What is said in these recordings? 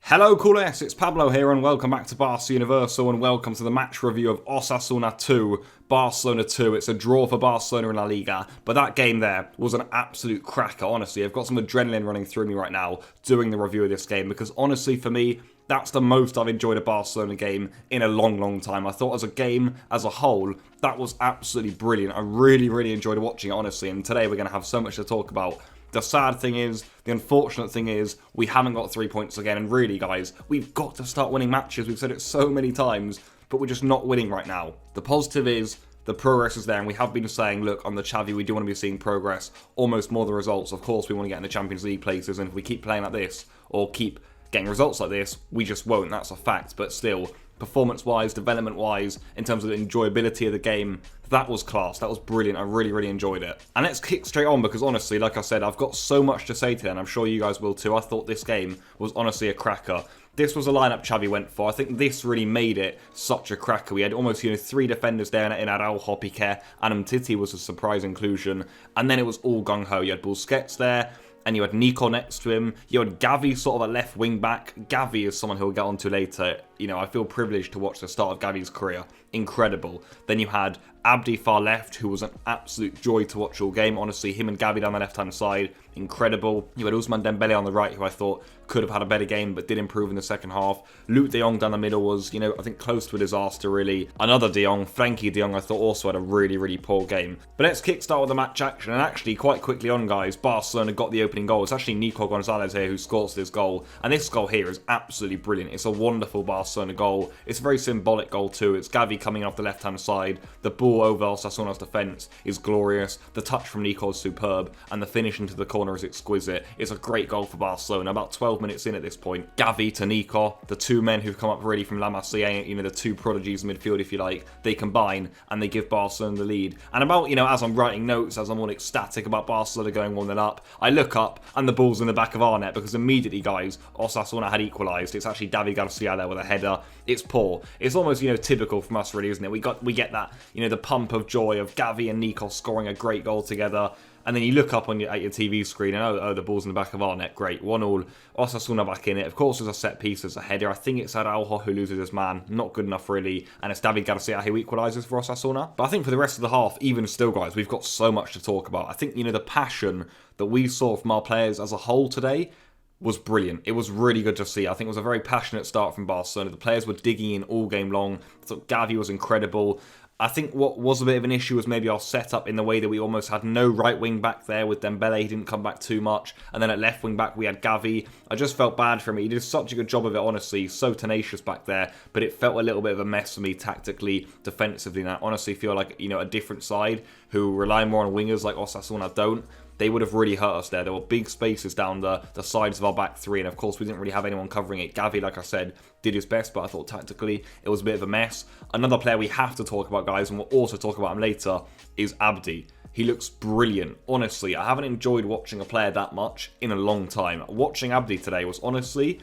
Hello Culers, it's Pablo here and welcome back to Barca Universal and welcome to the match review of Osasuna 2, Barcelona 2. It's a draw for Barcelona in La Liga, but that game there was an absolute cracker, honestly. I've got some adrenaline running through me right now doing the review of this game because honestly for me, that's the most I've enjoyed a Barcelona game in a long time. I thought as a game, as a whole, that was absolutely brilliant. I really enjoyed watching it, honestly, and today we're going to have so much to talk about. The sad thing is, the unfortunate thing is, we haven't got 3 points again, and really, guys, we've got to start winning matches. We've said it so many times, but we're just not winning right now. The positive is, the progress is there, and we have been saying, look, on the Xavi, we do want to be seeing progress, almost more the results. Of course, we want to get in the Champions League places, and if we keep playing like this, or keep getting results like this, we just won't, that's a fact, but still, performance-wise, development-wise, in terms of the enjoyability of the game, that was class. That was brilliant. I really enjoyed it. And let's kick straight on because honestly, like I said, I've got so much to say today and I'm sure you guys will too. I thought this game was honestly a cracker. This was a lineup Xavi went for. I think this really made it such a cracker. We had almost, three defenders there in Araujo, Piqué, and Umtiti was a surprise inclusion. And then it was all gung-ho. You had Busquets there. And you had Nico next to him. You had Gavi sort of a left wing back. Gavi is someone who we'll get onto later. I feel privileged to watch the start of Gavi's career. Incredible. Then you had Abde far left, who was an absolute joy to watch all game. Honestly, him and Gavi down the left-hand side, incredible. You had Ousmane Dembele on the right, who I thought could have had a better game, but did improve in the second half. Luke de Jong down the middle was, I think close to a disaster, really. Another de Jong, Frenkie de Jong, I thought also had a really poor game. But let's kickstart with the match action, and actually, quite quickly on, guys, Barcelona got the opening goal. It's actually Nico Gonzalez here who scores this goal, and this goal here is absolutely brilliant. It's a wonderful Barcelona goal. It's a very symbolic goal too. It's Gavi coming off the left-hand side. The ball over Osasuna's defence is glorious. The touch from Nico is superb, and the finish into the corner is exquisite. It's a great goal for Barcelona. About 12 minutes in at this point. Gavi to Nico, the two men who've come up really from La Masia, the two prodigies in midfield, if you like, they combine and they give Barcelona the lead. And about, as I'm writing notes, as I'm all ecstatic about Barcelona going 1-0 up, I look up and the ball's in the back of our net because immediately, guys, Osasuna had equalised. It's actually David Garcia there with a header. It's poor. It's almost, typical from us, really, isn't it? We get that, the pump of joy of Gavi and Nico scoring a great goal together. And then you look up at your TV screen and, oh, the ball's in the back of our net. Great. 1-1. Osasuna back in it. Of course, there's a set piece. There's a header. I think it's Araujo who loses his man. Not good enough, really. And it's David Garcia who equalises for Osasuna. But I think for the rest of the half, even still, guys, we've got so much to talk about. I think, the passion that we saw from our players as a whole today was brilliant. It was really good to see. I think it was a very passionate start from Barcelona. The players were digging in all game long. I thought Gavi was incredible. I think what was a bit of an issue was maybe our setup in the way that we almost had no right wing back there with Dembele. He didn't come back too much. And then at left wing back, we had Gavi. I just felt bad for him. He did such a good job of it, honestly. So tenacious back there. But it felt a little bit of a mess for me tactically, defensively. And I honestly feel like, a different side who rely more on wingers like Osasuna don't. They would have really hurt us there. There were big spaces down the sides of our back three. And of course, we didn't really have anyone covering it. Gavi, like I said, did his best. But I thought tactically, it was a bit of a mess. Another player we have to talk about, guys, and we'll also talk about him later, is Abde. He looks brilliant. Honestly, I haven't enjoyed watching a player that much in a long time. Watching Abde today was honestly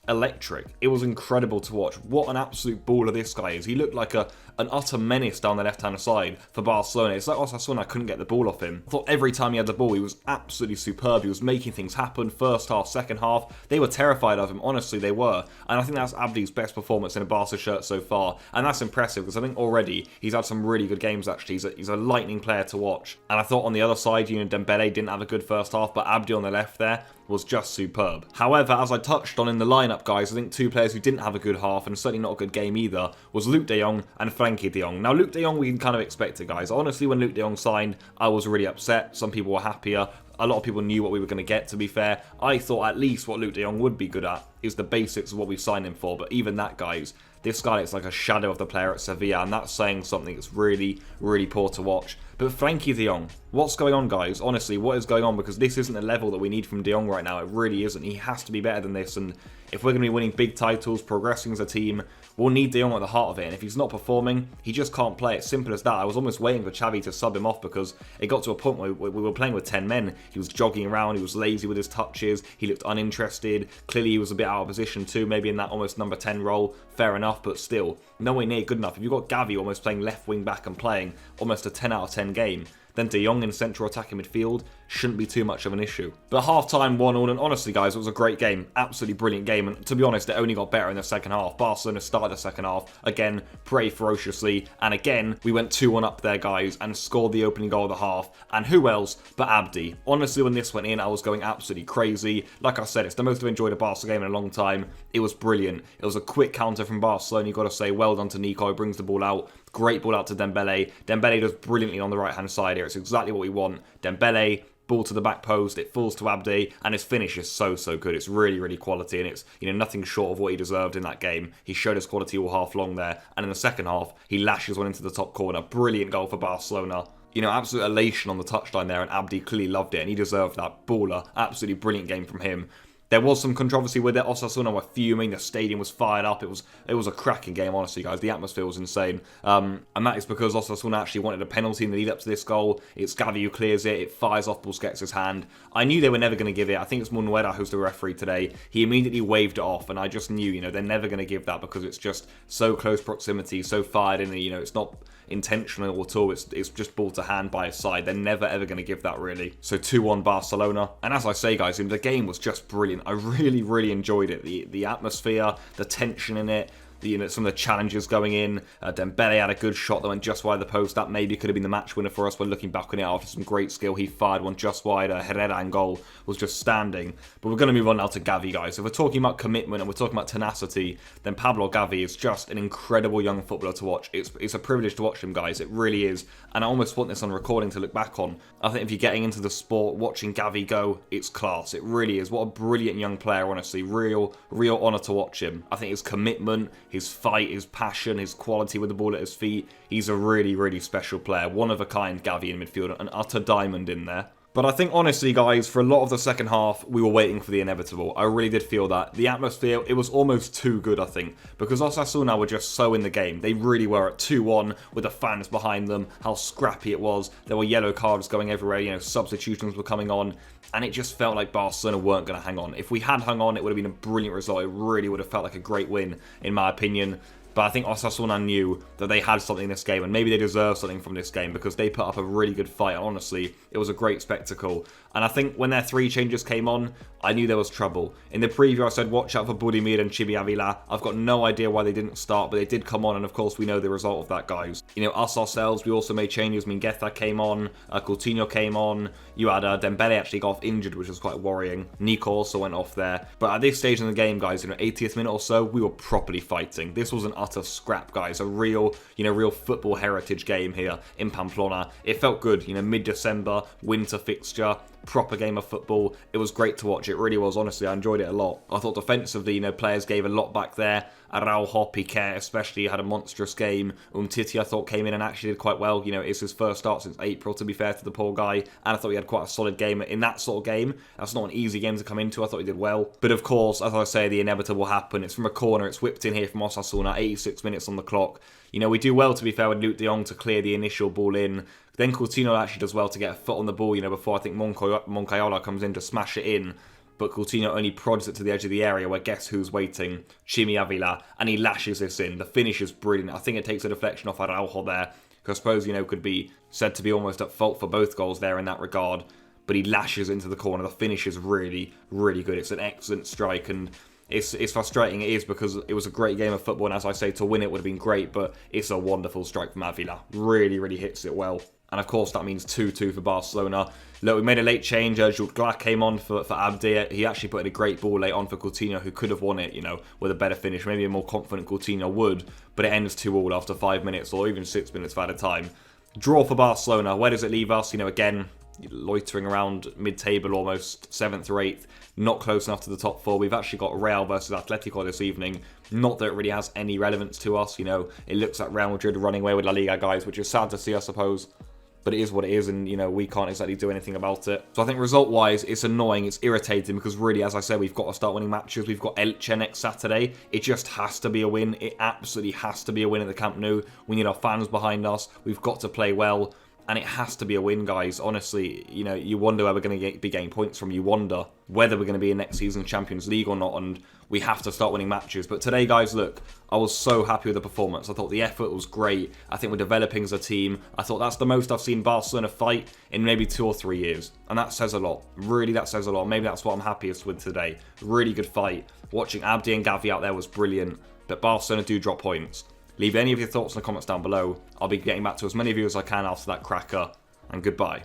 electric. It was incredible to watch. What an absolute baller this guy is. He looked like an utter menace down the left-hand side for Barcelona. It's like Osasuna couldn't get the ball off him. I thought every time he had the ball, he was absolutely superb. He was making things happen. First half, second half, they were terrified of him. Honestly, they were. And I think that's Abde's best performance in a Barca shirt so far. And that's impressive because I think already he's had some really good games, actually. He's a lightning player to watch. And I thought on the other side, Dembele didn't have a good first half, but Abde on the left there was just superb. However, as I touched on in the lineup, guys, I think two players who didn't have a good half and certainly not a good game either was Luke de Jong and Frenkie de Jong. Now, Luke de Jong, we can kind of expect it, guys. Honestly, when Luke de Jong signed, I was really upset. Some people were happier. A lot of people knew what we were going to get, to be fair. I thought at least what Luke de Jong would be good at is the basics of what we signed him for. But even that, guys, this guy is like a shadow of the player at Sevilla, and that's saying something that's really poor to watch. But Frenkie de Jong, what's going on, guys? Honestly, what is going on? Because this isn't the level that we need from de Jong right now. It really isn't. He has to be better than this. And if we're going to be winning big titles, progressing as a team, we'll need de Jong at the heart of it. And if he's not performing, he just can't play. It's simple as that. I was almost waiting for Xavi to sub him off because it got to a point where we were playing with 10 men. He was jogging around. He was lazy with his touches. He looked uninterested. Clearly, he was a bit out of position too, maybe in that almost number 10 role. Fair enough, but still, nowhere near good enough. If you've got Gavi almost playing left wing back and playing almost a 10 out of 10 game, then De Jong in central attacking midfield shouldn't be too much of an issue. But half-time 1-1, and honestly guys, it was a great game, absolutely brilliant game, and to be honest, it only got better in the second half. Barcelona started the second half, again, pretty ferociously, and again, we went 2-1 up there guys, and scored the opening goal of the half, and who else but Abde. Honestly, when this went in, I was going absolutely crazy. Like I said, it's the most I've enjoyed a Barca game in a long time. It was brilliant. It was a quick counter from Barcelona, you've got to say, well done to Nico, he brings the ball out. Great ball out to Dembele. Dembele does brilliantly on the right-hand side here. It's exactly what we want. Dembele, ball to the back post, it falls to Abde, and his finish is so good. It's really quality, and it's, you know, nothing short of what he deserved in that game. He showed his quality all half long there, and in the second half, he lashes one into the top corner. Brilliant goal for Barcelona. You know, absolute elation on the touchline there, and Abde clearly loved it, and he deserved that. Baller. Absolutely brilliant game from him. There was some controversy with it. Osasuna were fuming. The stadium was fired up. It was a cracking game, honestly, guys. The atmosphere was insane. And that is because Osasuna actually wanted a penalty in the lead up to this goal. It's Gavi who clears it. It fires off Busquets' hand. I knew they were never going to give it. I think it's Monuera who's the referee today. He immediately waved it off, and I just knew, you know, they're never going to give that because it's just so close proximity, so fired in. You know, it's not intentional at all. It's just ball to hand by his side. They're never ever going to give that, really. So 2-1 Barcelona. And as I say, guys, the game was just brilliant. I really enjoyed it. The atmosphere, the tension in it, you know, some of the challenges going in. Dembele had a good shot that went just wide of the post. That maybe could have been the match winner for us. We're looking back on it after some great skill. He fired one just wide. Herrera goal was just standing. But we're going to move on now to Gavi, guys. If we're talking about commitment and we're talking about tenacity, then Pablo Gavi is just an incredible young footballer to watch. It's a privilege to watch him, guys. It really is. And I almost want this on recording to look back on. I think if you're getting into the sport, watching Gavi go, it's class. It really is. What a brilliant young player, honestly. Real honour to watch him. I think his commitment, his fight, his passion, his quality with the ball at his feet. He's a really special player. One of a kind, Gavi in midfield. An utter diamond in there. But I think, honestly, guys, for a lot of the second half, we were waiting for the inevitable. I really did feel that. The atmosphere, it was almost too good, I think, because Osasuna were just so in the game. They really were at 2-1 with the fans behind them, how scrappy it was. There were yellow cards going everywhere, you know, substitutions were coming on, and it just felt like Barcelona weren't going to hang on. If we had hung on, it would have been a brilliant result. It really would have felt like a great win, in my opinion. But I think Osasuna knew that they had something in this game, and maybe they deserve something from this game because they put up a really good fight. And honestly, it was a great spectacle. And I think when their 3 changes came on, I knew there was trouble. In the preview, I said, watch out for Budimir and Chimy Ávila. I've got no idea why they didn't start, but they did come on, and of course, we know the result of that, guys. You know, us ourselves, we also made changes. Mingueza came on, Coutinho came on. You had Dembele actually got off injured, which was quite worrying. Nico also went off there. But at this stage in the game, guys, you know, 80th minute or so, we were properly fighting. This was an utter scrap, guys. A real football heritage game here in Pamplona. It felt good, you know, mid-December, winter fixture. Proper game of football. It was great to watch. It really was. Honestly, I enjoyed it a lot. I thought defensively, you know, players gave a lot back there. Araujo, Piqué especially had a monstrous game. Umtiti, I thought, came in and actually did quite well. You know, it's his first start since April, to be fair to the poor guy. And I thought he had quite a solid game in that sort of game. That's not an easy game to come into. I thought he did well. But of course, as I say, the inevitable happened. It's from a corner. It's whipped in here from Osasuna. 86 minutes on the clock. You know, we do well, to be fair, with Luke de Jong to clear the initial ball in. Then Coutinho actually does well to get a foot on the ball, you know, before I think Moncayola comes in to smash it in. But Coutinho only prods it to the edge of the area where guess who's waiting? Chimy Ávila. And he lashes this in. The finish is brilliant. I think it takes a deflection off Araujo there. Because I suppose, you know, could be said to be almost at fault for both goals there in that regard. But he lashes into the corner. The finish is really good. It's an excellent strike, and it's frustrating. It is, because it was a great game of football, and as I say, to win it would have been great, but it's a wonderful strike from Ávila. Really hits it well. And of course, that means 2-2 for Barcelona. Look, we made a late change. JUTGLA came on for Abde. He actually put in a great ball late on for Coutinho, who could have won it, you know, with a better finish. Maybe a more confident Coutinho would, but it ends 2-2 after 5 minutes, or even 6 minutes of added time. Draw for Barcelona. Where does it leave us? You know, again, loitering around mid-table almost, 7th or 8th, not close enough to the top 4. We've actually got Real versus Atletico this evening. Not that it really has any relevance to us, you know. It looks like Real Madrid running away with La Liga, guys, which is sad to see, I suppose. But it is what it is, and, you know, we can't exactly do anything about it. So I think result-wise, it's annoying, it's irritating, because really, as I said, we've got to start winning matches. We've got Elche next Saturday. It just has to be a win. It absolutely has to be a win at the Camp Nou. We need our fans behind us. We've got to play well. And it has to be a win, guys. Honestly, you know, you wonder where we're going to be getting points from. You wonder whether we're going to be in next season's Champions League or not. And we have to start winning matches. But today, guys, look, I was so happy with the performance. I thought the effort was great. I think we're developing as a team. I thought that's the most I've seen Barcelona fight in maybe 2 or 3 years. And that says a lot. Really, that says a lot. Maybe that's what I'm happiest with today. Really good fight. Watching Abde and Gavi out there was brilliant. But Barcelona do drop points. Leave any of your thoughts in the comments down below. I'll be getting back to as many of you as I can after that cracker. And goodbye.